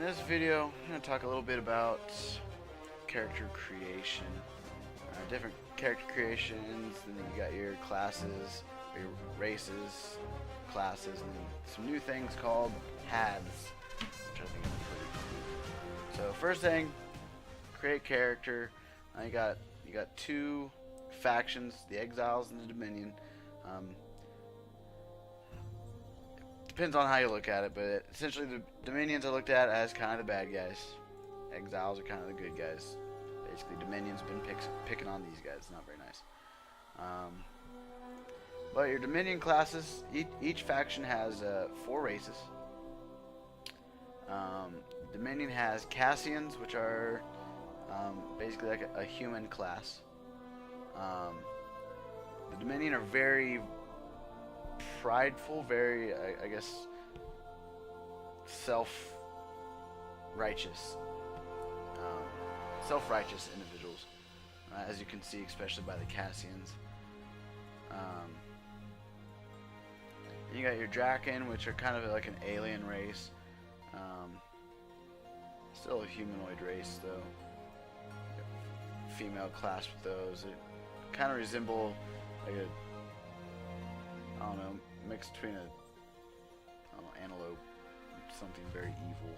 this video, I'm going to talk a little bit about character creation. Different character creations, and then you got your classes, your races, classes, and some new things called paths, which I think is pretty cool. So first thing, create character. You got two factions, the Exiles and the Dominion. Depends on how you look at it, but essentially the Dominions are looked at as kind of the bad guys. Exiles are kind of the good guys. Basically, Dominion's been picking on these guys. Not very nice. But your Dominion classes, each faction has 4 races. Dominion has Cassians, which are basically like a human class. The Dominion are very prideful, very, I guess, self-righteous. Self-righteous individuals, as you can see, especially by the Cassians. You got your Draken, which are kind of like an alien race. Still a humanoid race, though. Female class with those. It kind of resemble like a, I don't know, mix between a, I don't know, antelope, something very evil.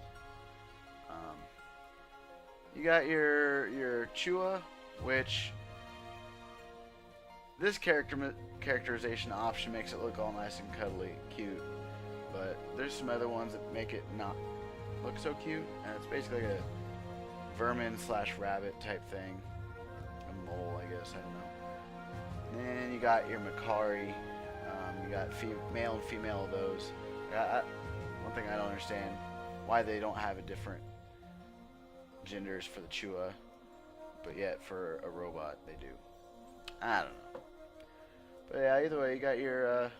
You got your Chua, which this characterization option makes it look all nice and cuddly, cute, but there's some other ones that make it not look so cute, and it's basically like a vermin / rabbit type thing, a mole, I guess, I don't know. And then you got your Makari. You got male and female of those. One thing I don't understand, why they don't have a different genders for the Chua, but yet for a robot they do. I don't know. But yeah, either way, you got your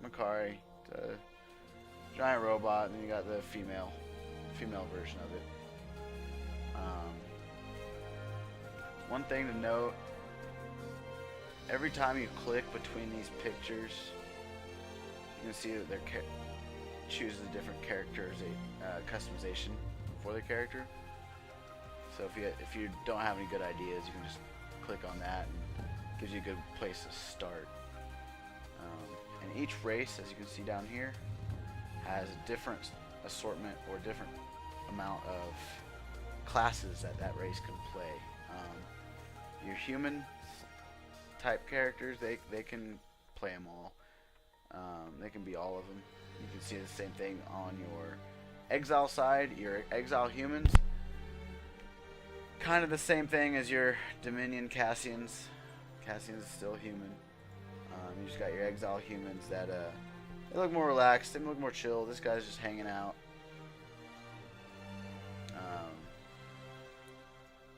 Makari, the giant robot, and then you got the female version of it. One thing to note, every time you click between these pictures, you can see that their chooses a different customization for the character. So if you don't have any good ideas, you can just click on that, and it gives you a good place to start. And each race, as you can see down here, has a different assortment or different amount of classes that race can play. Your human type characters, they can play them all. They can be all of them. You can see the same thing on your Exile side. Your Exile humans, kind of the same thing as your Dominion Cassians. Cassians is still human. You just got your Exile humans that they look more relaxed, they look more chill. This guy's just hanging out.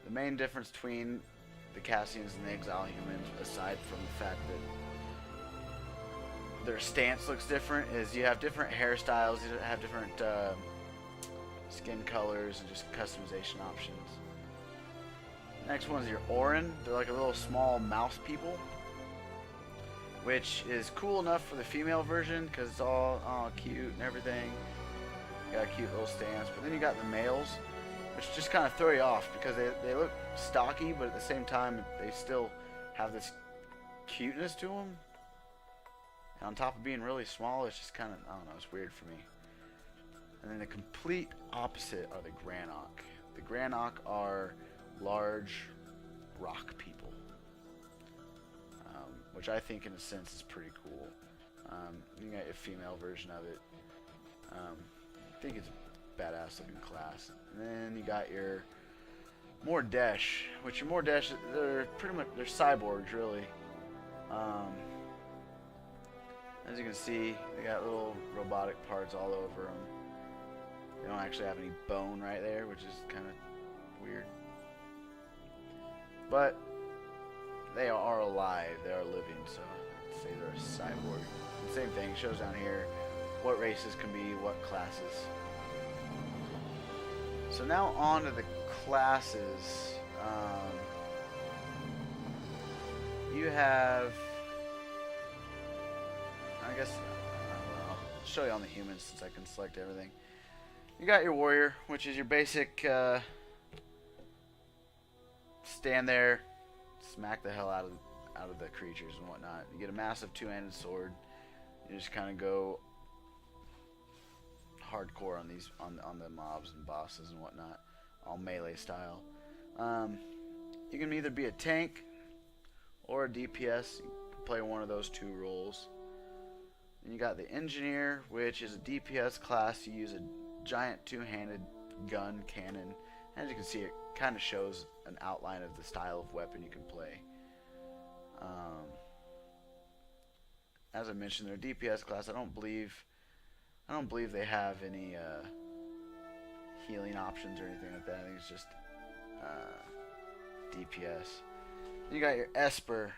The main difference between the Cassians and the Exile humans, aside from the fact that their stance looks different, is you have different hairstyles, you have different skin colors, and just customization options. Next one is your Orin. They're like a little small mouse people, which is cool enough for the female version because it's all cute and everything. You got a cute little stance, but then you got the males, which just kind of throw you off because they look stocky, but at the same time they still have this cuteness to them. And on top of being really small, it's just kind of, I don't know, it's weird for me. And then the complete opposite are the Granok. The Granok are large rock people, which I think in a sense is pretty cool. You got a female version of it. I think it's a badass looking class. And then you got your Mordesh, which your Mordesh, they're pretty much, they're cyborgs really. As you can see, they got little robotic parts all over them. They don't actually have any bone right there, which is kind of weird. But they are alive, they are living, so I'd say they're a cyborg. And same thing, shows down here what races can be, what classes. So now on to the classes. You have, I guess, I'll show you on the humans since I can select everything. You got your warrior, which is your basic stand there, smack the hell out of the creatures and whatnot. You get a massive two-handed sword. You just kind of go hardcore on these on the mobs and bosses and whatnot, all melee style. You can either be a tank or a DPS. You can play one of those two roles. And you got the engineer, which is a DPS class. You use a giant two-handed gun cannon. As you can see, it kind of shows an outline of the style of weapon you can play. As I mentioned, they're a DPS class. I don't believe they have any healing options or anything like that. I think it's just DPS. You got your Esper.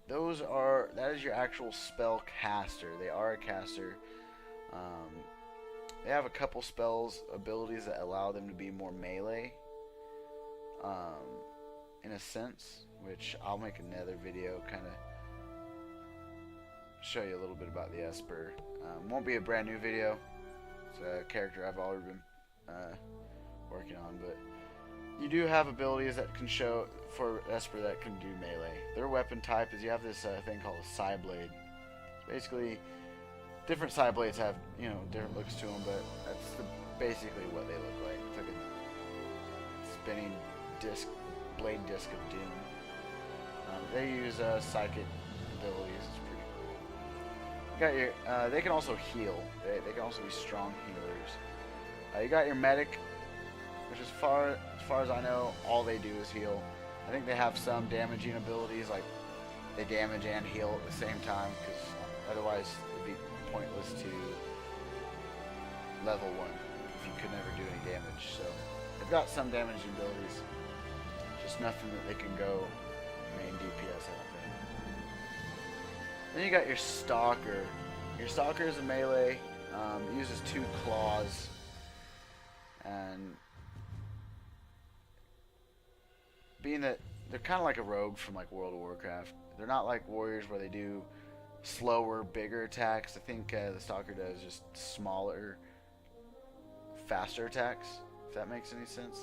That is your actual spell caster. They are a caster. They have a couple spells, abilities that allow them to be more melee, in a sense, which I'll make another video kind of show you a little bit about the Esper. Won't be a brand new video. It's a character I've already been working on, but you do have abilities that can show for Esper that can do melee. Their weapon type is you have this thing called a Psyblade. Basically, different Psyblades have different looks to them, but that's basically what they look like. It's like a spinning blade disc of doom. They use psychic abilities. It's pretty cool. You got your. They can also heal. They can also be strong healers. You got your medic, which as far as I know, all they do is heal. I think they have some damaging abilities, like they damage and heal at the same time, because otherwise it'd be pointless to level 1 if you could never do any damage. So they've got some damaging abilities, just nothing that they can go main DPS, I don't think. Then you got your Stalker. Your Stalker is a melee. It uses 2 claws, and being that they're kind of like a rogue from like World of Warcraft, they're not like warriors where they do slower, bigger attacks. I think the Stalker does just smaller, faster attacks, if that makes any sense.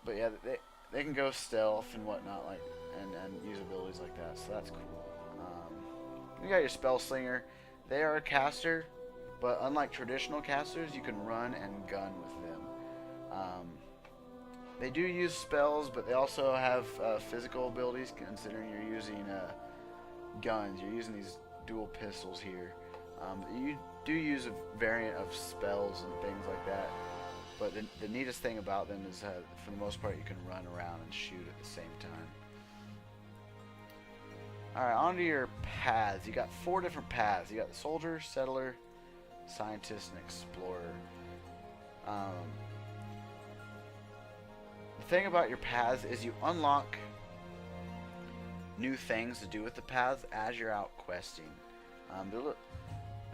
But yeah, they can go stealth and whatnot, like and use abilities like that, so that's cool. You got your Spell Slinger. They are a caster, but unlike traditional casters, you can run and gun with them. They do use spells, but they also have physical abilities, considering you're using guns. You're using these dual pistols here. You do use a variant of spells and things like that, but the neatest thing about them is for the most part you can run around and shoot at the same time. Alright, on to your paths. You got 4 different paths. You got the Soldier, Settler, Scientist, and Explorer. The thing about your paths is you unlock new things to do with the paths as you're out questing. They're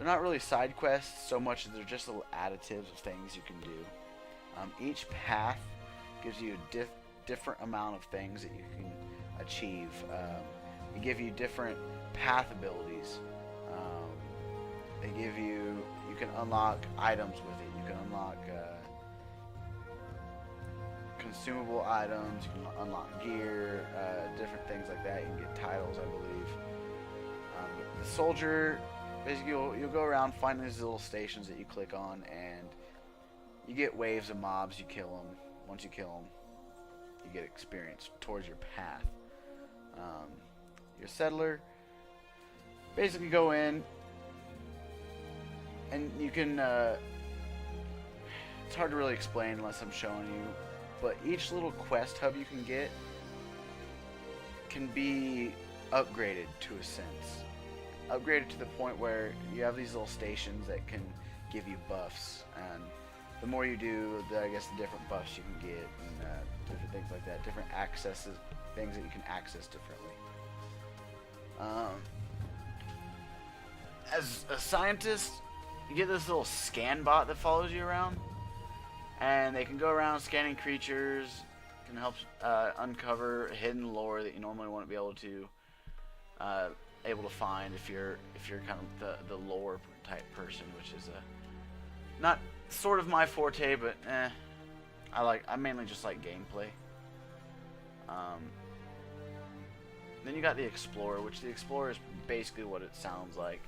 not really side quests so much as they're just little additives of things you can do. Each path gives you a different amount of things that you can achieve. They give you different path abilities. They give you can unlock items with it. You can unlock consumable items. You can unlock gear, different things like that. You can get titles, I believe. The Soldier, basically, you'll go around finding these little stations that you click on, and you get waves of mobs. You kill them. Once you kill them, you get experience towards your path. Your Settler, basically go in, and you can. It's hard to really explain unless I'm showing you, but each little quest hub you can get can be upgraded to a sense. Upgraded to the point where you have these little stations that can give you buffs, and the more you do, I guess the different buffs you can get, and different things like that, different accesses, things that you can access differently. As a Scientist, you get this little scan bot that follows you around, and they can go around scanning creatures, can help uncover hidden lore that you normally wouldn't be able to. able to find if you're kind of the lore type person, which is not sort of my forte, but I mainly just like gameplay. Then you got the Explorer, which the Explorer is basically what it sounds like.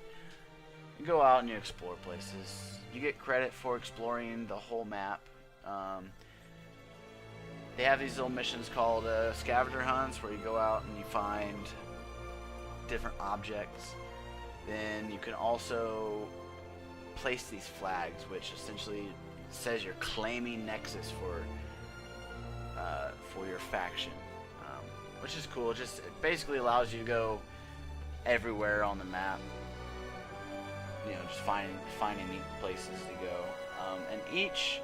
You go out and you explore places. You get credit for exploring the whole map. They have these little missions called scavenger hunts, where you go out and you find different objects. Then you can also place these flags, which essentially says you're claiming Nexus for your faction, which is cool. It basically allows you to go everywhere on the map. You know, just finding neat places to go. And each,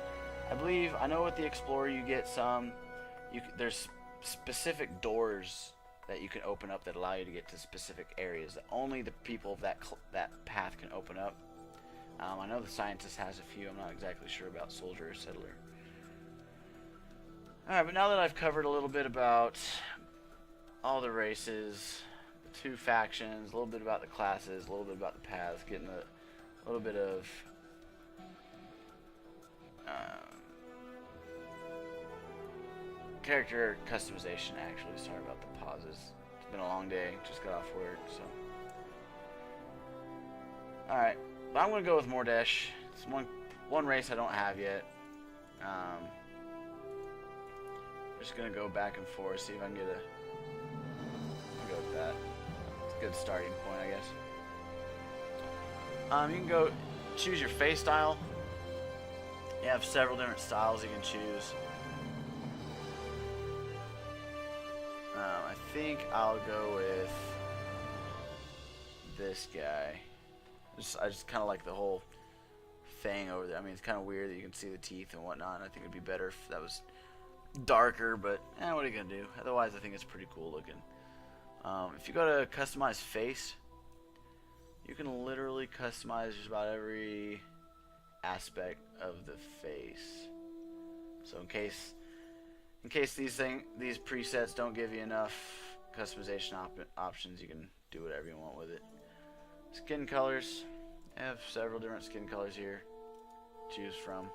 I know with the Explorer you get there's specific doors that you can open up that allow you to get to specific areas that only the people of that path can open up. I know the Scientist has a few. I'm not exactly sure about Soldier or Settler. Alright, but now that I've covered a little bit about all the races, the two factions, a little bit about the classes, a little bit about the paths, getting a little bit of character customization, actually. Sorry about the pauses. It's been a long day. Just got off work, so. Alright. But I'm going to go with Mordesh. It's one race I don't have yet. Just going to go back and forth, see if I can get I'll go with that. It's a good starting point, I guess. You can go choose your face style. You have several different styles you can choose. I think I'll go with this guy. I just kind of like the whole thing over there. I mean, it's kind of weird that you can see the teeth and whatnot. I think it'd be better if that was darker, but what are you gonna do? Otherwise, I think it's pretty cool looking. If you go to customize face, you can literally customize just about every aspect of the face. So in case these presets don't give you enough customization options, you can do whatever you want with it. Skin colors. I have several different skin colors here to choose from.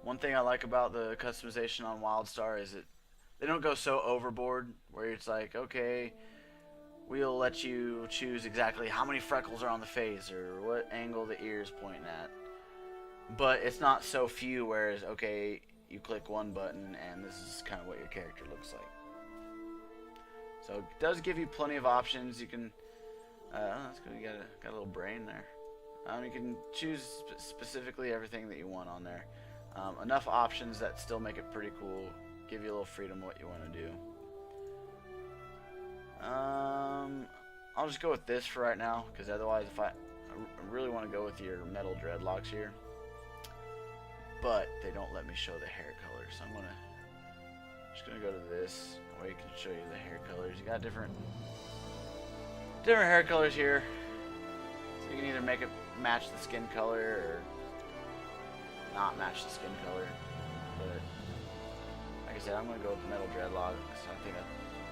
One thing I like about the customization on Wildstar is they don't go so overboard where it's like, okay, we'll let you choose exactly how many freckles are on the face or what angle the ear is pointing at. But it's not so few, whereas, okay, you click one button and this is kind of what your character looks like. So it does give you plenty of options. You can, that's good, you got a little brain there. You can choose specifically everything that you want on there. Enough options that still make it pretty cool. Give you a little freedom what you want to do. I'll just go with this for right now, because otherwise, if I really want to go with your metal dreadlocks here, but they don't let me show the hair color, so I'm just gonna go to this where you can show you the hair colors. You got different hair colors here, so you can either make it match the skin color or not match the skin color. But like I said, I'm gonna go with metal dreadlocks.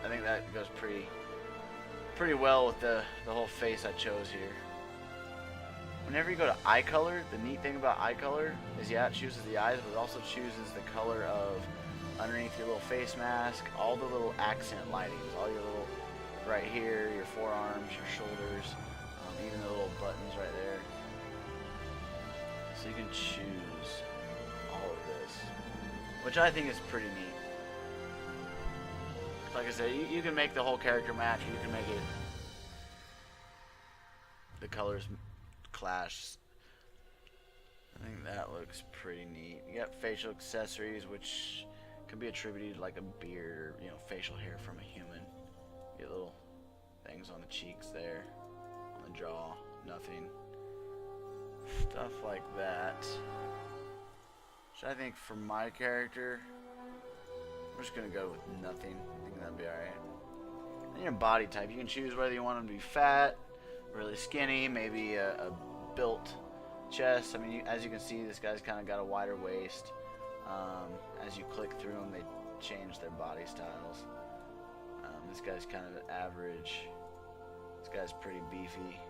I think that goes pretty well with the whole face I chose here. Whenever you go to eye color, the neat thing about eye color is, yeah, it chooses the eyes, but it also chooses the color of underneath your little face mask, all the little accent lightings, all your little, right here, your forearms, your shoulders, even the little buttons right there. So you can choose all of this, which I think is pretty neat. Like I said, you can make the whole character match, you can make it, the colors clash. I think that looks pretty neat. You got facial accessories, which can be attributed like a beard or, facial hair from a human. You get little things on the cheeks there, on the jaw, nothing. Stuff like that. Which I think for my character, I'm just gonna go with nothing. I think that'd be alright. And your body type, you can choose whether you want them to be fat, really skinny, maybe a built chest. I mean, as you can see, this guy's kind of got a wider waist. As you click through them, they change their body styles. This guy's kind of average. This guy's pretty beefy.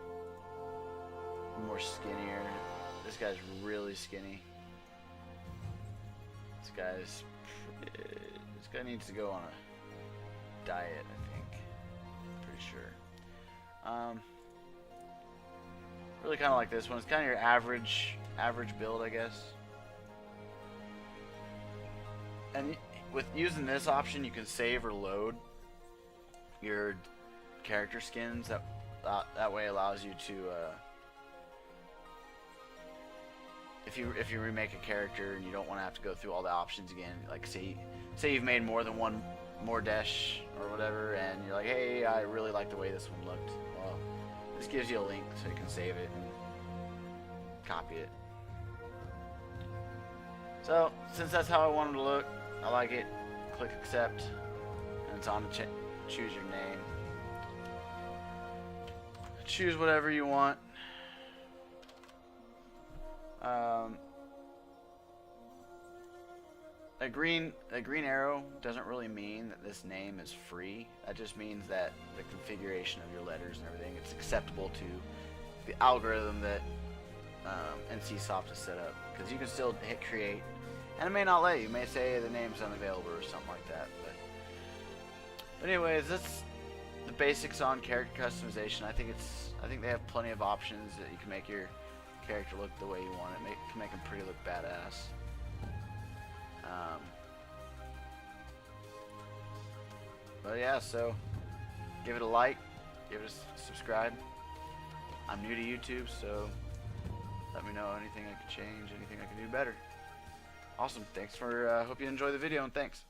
More skinnier. This guy's really skinny. This guy needs to go on a diet, I think. Pretty sure. Really kind of like this one. It's kind of your average build, I guess. And with using this option, you can save or load your character skins. That way allows you to, if you remake a character and you don't want to have to go through all the options again, like say you've made more than one Mordesh or whatever, and you're like, hey, I really like the way this one looked. Well, this gives you a link so you can save it and copy it. So since that's how I wanted to look, I like it. Click accept, and it's on to choose your name. Choose whatever you want. A green arrow doesn't really mean that this name is free. That just means that the configuration of your letters and everything, it's acceptable to the algorithm that NCSoft has set up. Because you can still hit create, and it may not let you. It may say the name's unavailable or something like that. But anyways, that's the basics on character customization. I think they have plenty of options that you can make your character look the way you want it. Can make them pretty look badass. But yeah, so give it a like, give it a subscribe. I'm new to YouTube, so let me know anything I can change, anything I can do better. Awesome. Thanks for, hope you enjoy the video, and thanks.